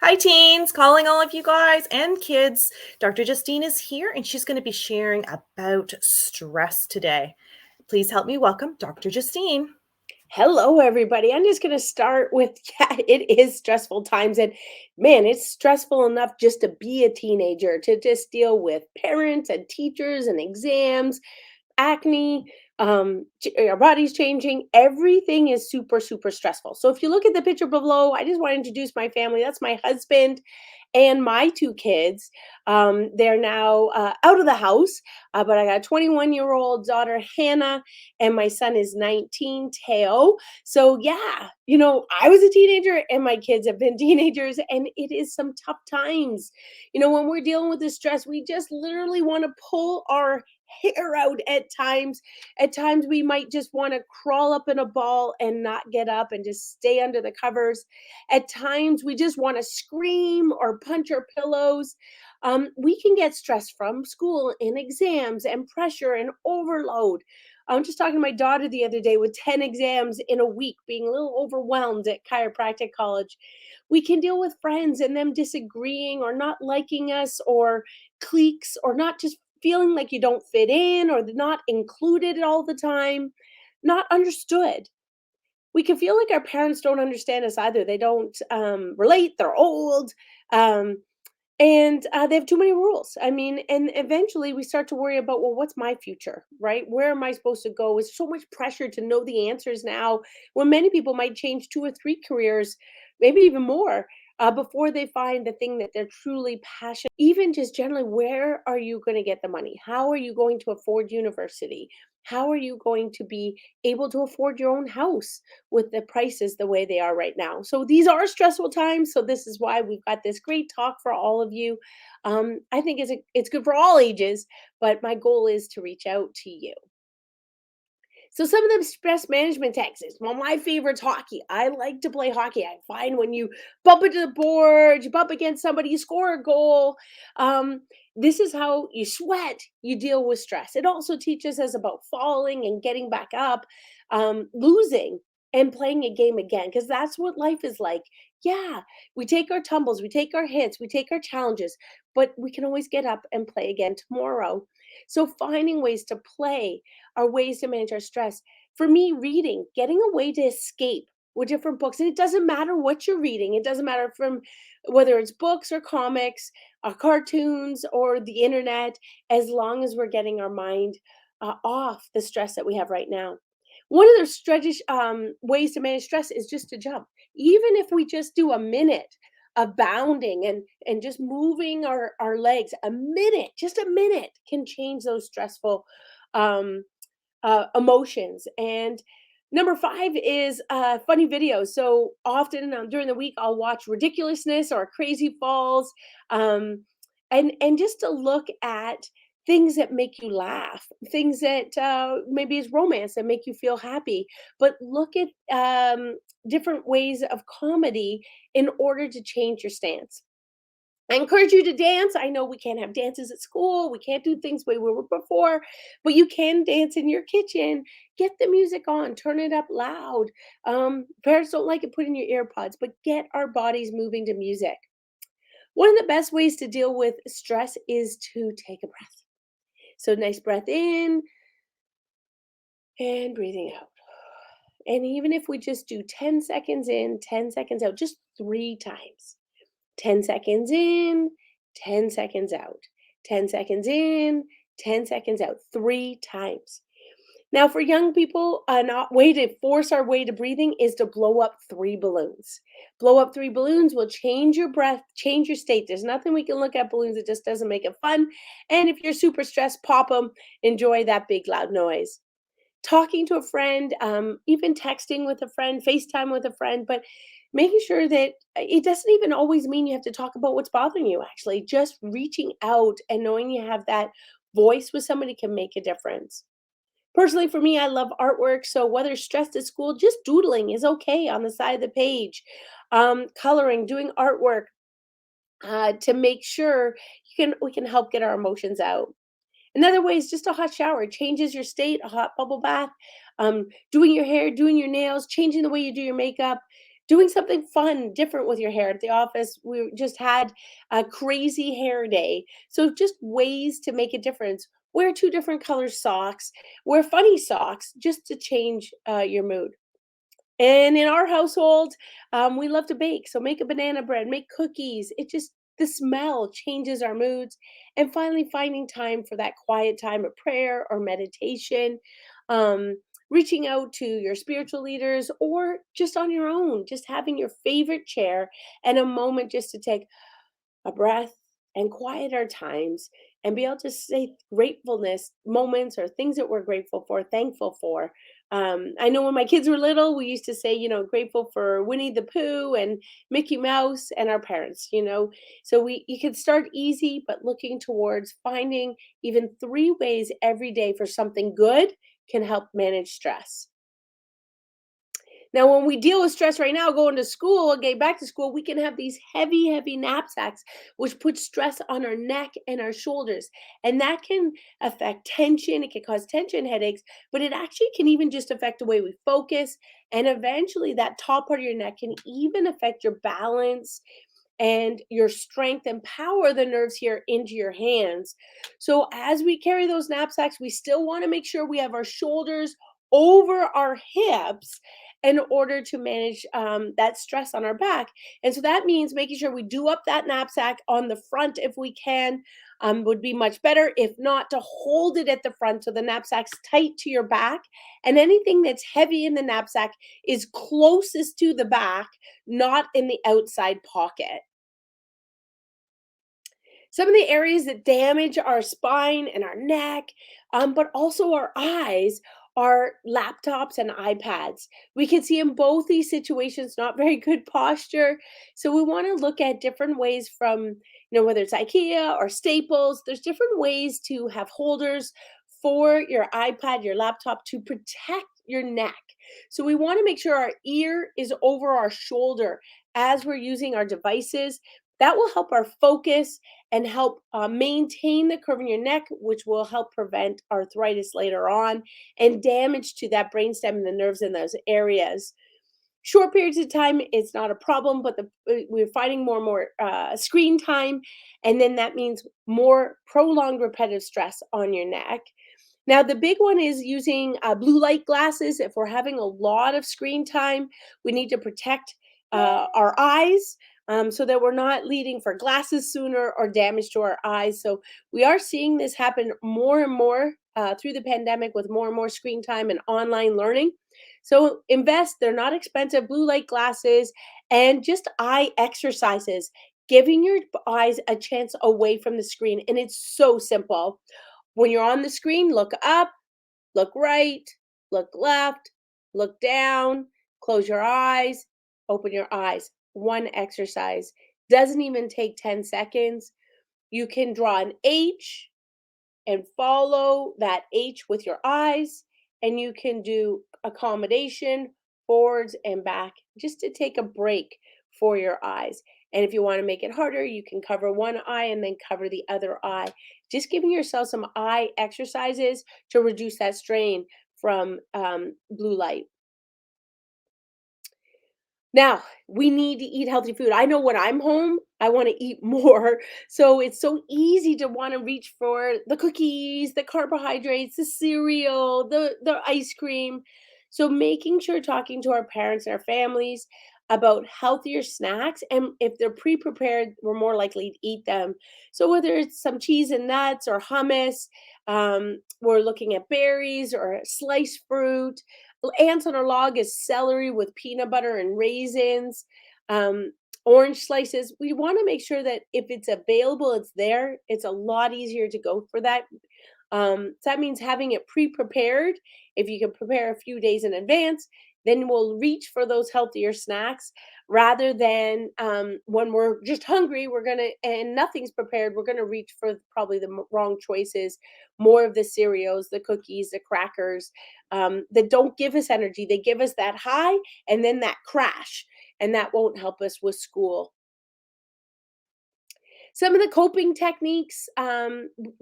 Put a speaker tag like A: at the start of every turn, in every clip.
A: Hi, teens, calling all of you guys and kids. Dr. Justine is here and she's going to be sharing about stress today. Please help me welcome Dr. Justine.
B: Hello, everybody. I'm just going to start with yeah, it is stressful times. And man, it's stressful enough just to be a teenager, to just deal with parents and teachers and exams, acne, our body's changing. Everything is super, super stressful. So if you look at the picture below, I just want to introduce my family. That's my husband and my two kids. They're now out of the house, but I got a 21-year-old daughter, Hannah, and my son is 19, Teo. So, yeah, I was a teenager and my kids have been teenagers, and it is some tough times. When we're dealing with the stress, we just literally want to pull our hair out at times. At times, we might just want to crawl up in a ball and not get up and just stay under the covers. At times, we just want to scream or punch our pillows. We can get stressed from school and exams and pressure and overload. I'm just talking to my daughter the other day with 10 exams in a week, being a little overwhelmed at chiropractic college. We can deal with friends and them disagreeing or not liking us, or cliques, or not just feeling like you don't fit in, or not included all the time, not understood. We can feel like our parents don't understand us either. They don't relate. They're old. Um, and they have too many rules. I mean, and eventually we start to worry about, well, what's my future, right? Where am I supposed to go? It's so much pressure to know the answers now, when many people might change two or three careers, maybe even more, before they find the thing that they're truly passionate. Even just generally, where are you going to get the money? How are you going to afford university? How are you going to be able to afford your own house with the prices the way they are right now? So these are stressful times. So this is why we've got this great talk for all of you. I think it's good for all ages, but my goal is to reach out to you. So some of them stress management tactics. Well, my favorite's hockey. I like to play hockey. I find when you bump into the board, you bump against somebody, you score a goal. Um, this is how you sweat. You deal with stress. It also teaches us about falling and getting back up, losing and playing a game again, because that's what life is like. Yeah, we take our tumbles, we take our hits, we take our challenges, but we can always get up and play again tomorrow. So finding ways to play are ways to manage our stress. For me, reading, getting a way to escape with different books. And it doesn't matter what you're reading. It doesn't matter from whether it's books or comics or cartoons or the internet, as long as we're getting our mind off the stress that we have right now. One of the ways to manage stress is just to jump. Even if we just do a minute of bounding and just moving our legs, a minute, just a minute, can change those stressful um, emotions. And number five is funny videos. So often during the week, I'll watch ridiculousness or crazy falls, um, and just to look at things that make you laugh, things that maybe is romance that make you feel happy, but look at different ways of comedy in order to change your stance. I encourage you to dance. I know we can't have dances at school. We can't do things the way we were before, but you can dance in your kitchen. Get the music on, turn it up loud. Parents don't like it, put in your earpods, but get our bodies moving to music. One of the best ways to deal with stress is to take a breath. So, nice breath in and breathing out. And even if we just do 10 seconds in, 10 seconds out, just 3 times. 10 seconds in, 10 seconds out, 10 seconds in, 10 seconds out, 3 times. Now, for young people, a way to force our way to breathing is to blow up 3 balloons. Blow up 3 balloons will change your breath, change your state. There's nothing we can look at balloons, it just doesn't make it fun. And if you're super stressed, pop them, enjoy that big loud noise. Talking to a friend, even texting with a friend, FaceTime with a friend, but making sure that it doesn't even always mean you have to talk about what's bothering you, actually. Just reaching out and knowing you have that voice with somebody can make a difference. Personally, for me, I love artwork. So whether stressed at school, just doodling is okay on the side of the page. Coloring, doing artwork to make sure we can help get our emotions out. Another way is just a hot shower. It changes your state, a hot bubble bath, doing your hair, doing your nails, changing the way you do your makeup. Doing something fun, different with your hair. At the office, we just had a crazy hair day. So just ways to make a difference. Wear two different color socks, wear funny socks just to change your mood. And in our household, we love to bake. So make a banana bread, make cookies. It just, the smell changes our moods. And finally, finding time for that quiet time of prayer or meditation, reaching out to your spiritual leaders or just on your own, just having your favorite chair and a moment just to take a breath and quiet our times and be able to say gratefulness moments or things that we're grateful for, thankful for. I know when my kids were little, we used to say, grateful for Winnie the Pooh and Mickey Mouse and our parents, So you can start easy, but looking towards finding even 3 ways every day for something good can help manage stress. Now, when we deal with stress right now, going to school and getting back to school, we can have these heavy, heavy knapsacks, which put stress on our neck and our shoulders. And that can affect tension. It can cause tension headaches, but it actually can even just affect the way we focus. And eventually, that top part of your neck can even affect your balance and your strength and power the nerves here into your hands. So as we carry those knapsacks, we still want to make sure we have our shoulders over our hips in order to manage that stress on our back. And so that means making sure we do up that knapsack on the front if we can. Would be much better. If not, to hold it at the front so the knapsack's tight to your back, and anything that's heavy in the knapsack is closest to the back, not in the outside pocket. Some of the areas that damage our spine and our neck, but also our eyes, are laptops and iPads. We can see in both these situations not very good posture. So we want to look at different ways from, whether it's IKEA or Staples, there's different ways to have holders for your iPad, your laptop to protect your neck. So we want to make sure our ear is over our shoulder as we're using our devices. That will help our focus and help maintain the curve in your neck, which will help prevent arthritis later on and damage to that brainstem and the nerves in those areas. Short periods of time, it's not a problem, but we're finding more and more screen time, and then that means more prolonged repetitive stress on your neck. Now, the big one is using blue light glasses. If we're having a lot of screen time, we need to protect our eyes so that we're not leading for glasses sooner or damage to our eyes. So, we are seeing this happen more and more through the pandemic with more and more screen time and online learning. So, invest, they're not expensive, blue light glasses and just eye exercises, giving your eyes a chance away from the screen. And it's so simple. When you're on the screen, look up, look right, look left, look down, close your eyes, open your eyes. One exercise. Doesn't even take 10 seconds. You can draw an H and follow that H with your eyes, and you can do accommodation forwards and back just to take a break for your eyes. And if you want to make it harder, you can cover one eye and then cover the other eye. Just giving yourself some eye exercises to reduce that strain from blue light. Now, we need to eat healthy food. I know when I'm home, I want to eat more. So it's so easy to want to reach for the cookies, the carbohydrates, the cereal, the ice cream. So making sure talking to our parents and our families about healthier snacks, and if they're pre-prepared, we're more likely to eat them. So whether it's some cheese and nuts or hummus, we're looking at berries or sliced fruit. Ants on our log is celery with peanut butter and raisins, um, orange slices. We want to make sure that if it's available, it's there. It's a lot easier to go for that. So that means having it pre-prepared. If you can prepare a few days in advance, then we'll reach for those healthier snacks rather than when we're just hungry, we're gonna and nothing's prepared. We're gonna reach for probably the wrong choices, more of the cereals, the cookies, the crackers that don't give us energy. They give us that high and then that crash, and that won't help us with school. Some of the coping techniques,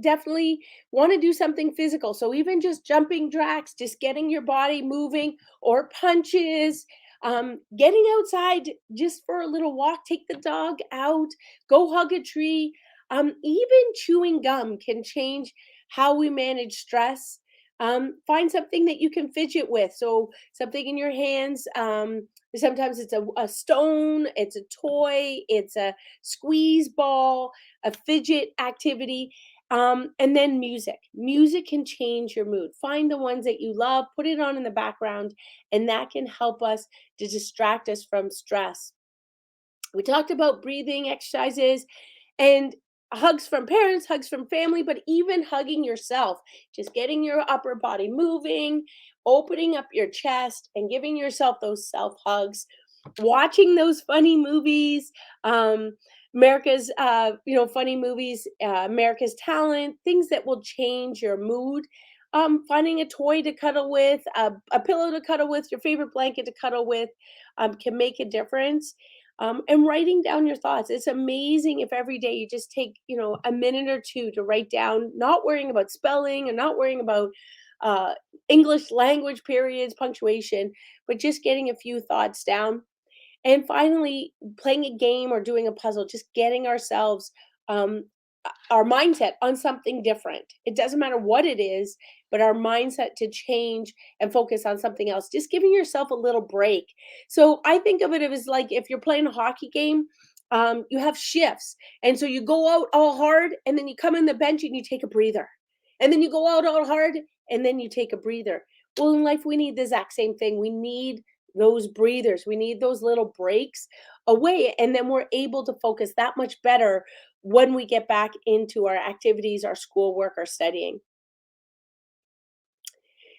B: definitely want to do something physical. So even just jumping jacks, just getting your body moving, or punches. Getting outside just for a little walk, take the dog out, go hug a tree. Even chewing gum can change how we manage stress. Find something that you can fidget with. So, something in your hands. Sometimes it's a stone, it's a toy, it's a squeeze ball, a fidget activity. And then music. Music can change your mood. Find the ones that you love, put it on in the background, and that can help us to distract us from stress. We talked about breathing exercises and hugs from parents, hugs from family, but even hugging yourself, just getting your upper body moving, opening up your chest, and giving yourself those self hugs. Watching those funny movies, um, America's, funny movies, America's Talent, things that will change your mood. Finding a toy to cuddle with, a pillow to cuddle with, your favorite blanket to cuddle with, can make a difference. And writing down your thoughts. It's amazing if every day you just take, a minute or two to write down, not worrying about spelling and not worrying about uh, English language periods, punctuation, but just getting a few thoughts down. And finally, playing a game or doing a puzzle, just getting ourselves, um, our mindset on something different. It doesn't matter what it is, but our mindset to change and focus on something else. Just giving yourself a little break. So I think of it as like if you're playing a hockey game, you have shifts. And so you go out all hard and then you come in the bench and you take a breather. And then you go out all hard and then you take a breather. Well, in life, we need the exact same thing. We need those breathers. We need those little breaks away. And then we're able to focus that much better when we get back into our activities, our schoolwork, our studying.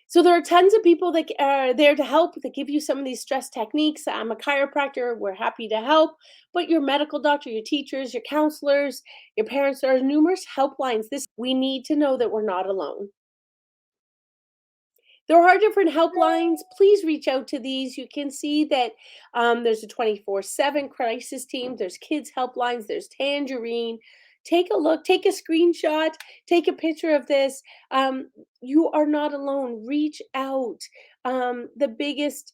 B: So there are tons of people that are there to help that give you some of these stress techniques. I'm a chiropractor. We're happy to help. But your medical doctor, your teachers, your counselors, your parents, there are numerous helplines. This we need to know that we're not alone. There are different helplines. Please reach out to these. You can see that there's a 24/7 crisis team, there's kids helplines, there's Tangerine. Take a look, take a screenshot, take a picture of this. You are not alone. Reach out. The biggest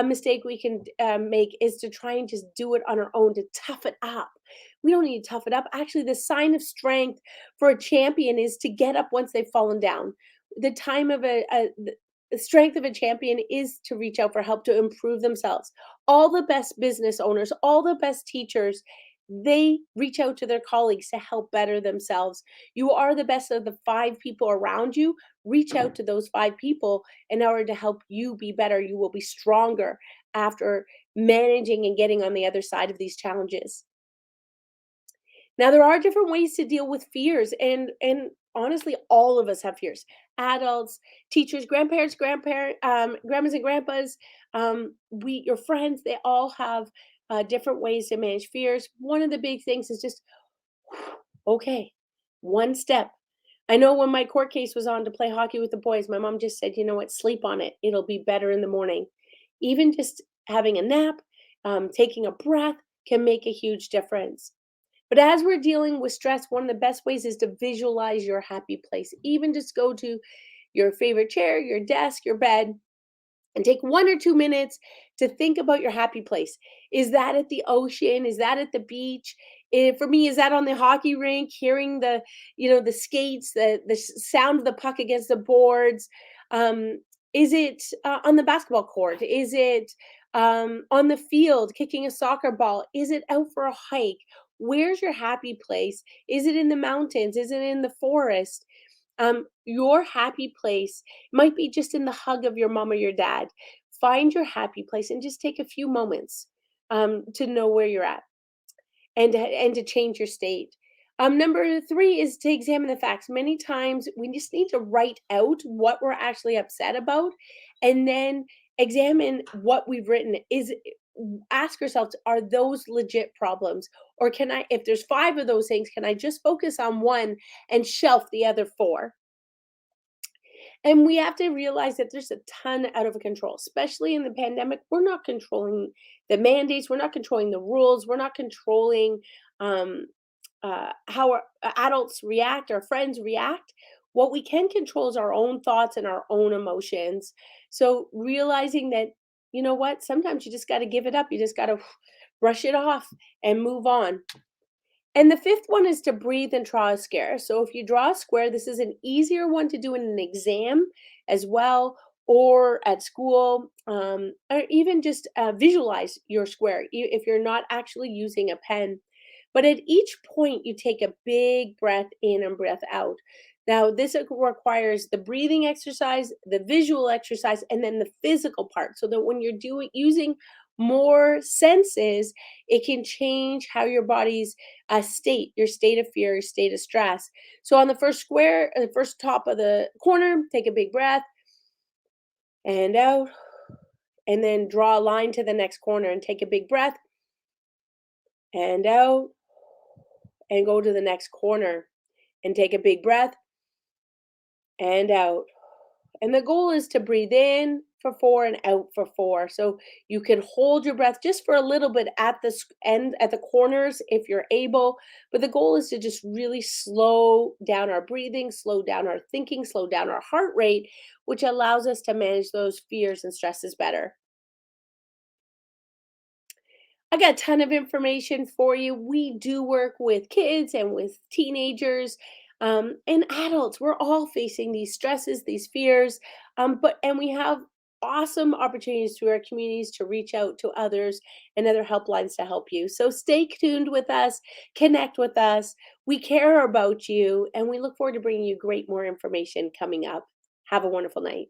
B: mistake we can make is to try and just do it on our own, to tough it up. We don't need to tough it up. Actually, the sign of strength for a champion is to get up once they've fallen down. The time of the strength of a champion is to reach out for help to improve themselves. All the best business owners, all the best teachers, they reach out to their colleagues to help better themselves. You are the best of the five people around you. Reach out to those five people in order to help you be better. You will be stronger after managing and getting on the other side of these challenges. Now there are different ways to deal with fears, and honestly all of us have fears. Adults, teachers, grandmas and grandpas, we your friends, they all have different ways to manage fears. One of the big things is just okay, one step. I know when my court case was on to play hockey with the boys, my mom just said, you know what, sleep on it. It'll be better in the morning. Even just having a nap, taking a breath can make a huge difference. But as we're dealing with stress, one of the best ways is to visualize your happy place. Even just go to your favorite chair, your desk, your bed, and take 1 or 2 minutes to think about your happy place. Is that at the ocean? Is that at the beach? For me, is that on the hockey rink, hearing the skates, the sound of the puck against the boards? Is it on the basketball court? Is it on the field kicking a soccer ball? Is it out for a hike? Where's your happy place? Is it in the mountains? Is it in the forest? Your happy place might be just in the hug of your mom or your dad. Find your happy place and just take a few moments to know where you're at and to change your state. Number three is to examine the facts. Many times we just need to write out what we're actually upset about and then examine what we've written. Ask ourselves, are those legit problems? Or can I, if there's five of those things, can I just focus on one and shelf the other four? And we have to realize that there's a ton out of control, especially in the pandemic. We're not controlling the mandates, we're not controlling the rules, we're not controlling um, how our adults react, our friends react. What we can control is our own thoughts and our own emotions. So realizing that you know what? Sometimes you just got to give it up. You just got to brush it off and move on. And the fifth one is to breathe and draw a square. So if you draw a square, this is an easier one to do in an exam as well, or at school, or even just visualize your square if you're not actually using a pen. But at each point, you take a big breath in and breath out. Now, this requires the breathing exercise, the visual exercise, and then the physical part. So that when you're doing using more senses, it can change how your body's your state of fear, your state of stress. So on the first square, the first top of the corner, take a big breath and out, and then draw a line to the next corner and take a big breath and out, and go to the next corner and take a big breath and out. And the goal is to breathe in for 4 and out for 4. So you can hold your breath just for a little bit at the end, at the corners, if you're able. But the goal is to just really slow down our breathing, slow down our thinking, slow down our heart rate, which allows us to manage those fears and stresses better. I got a ton of information for you. We do work with kids and with teenagers and adults. We're all facing these stresses, these fears, and we have awesome opportunities through our communities to reach out to others and other helplines to help you. So stay tuned with us, connect with us. We care about you, and we look forward to bringing you great more information coming up. Have a wonderful night.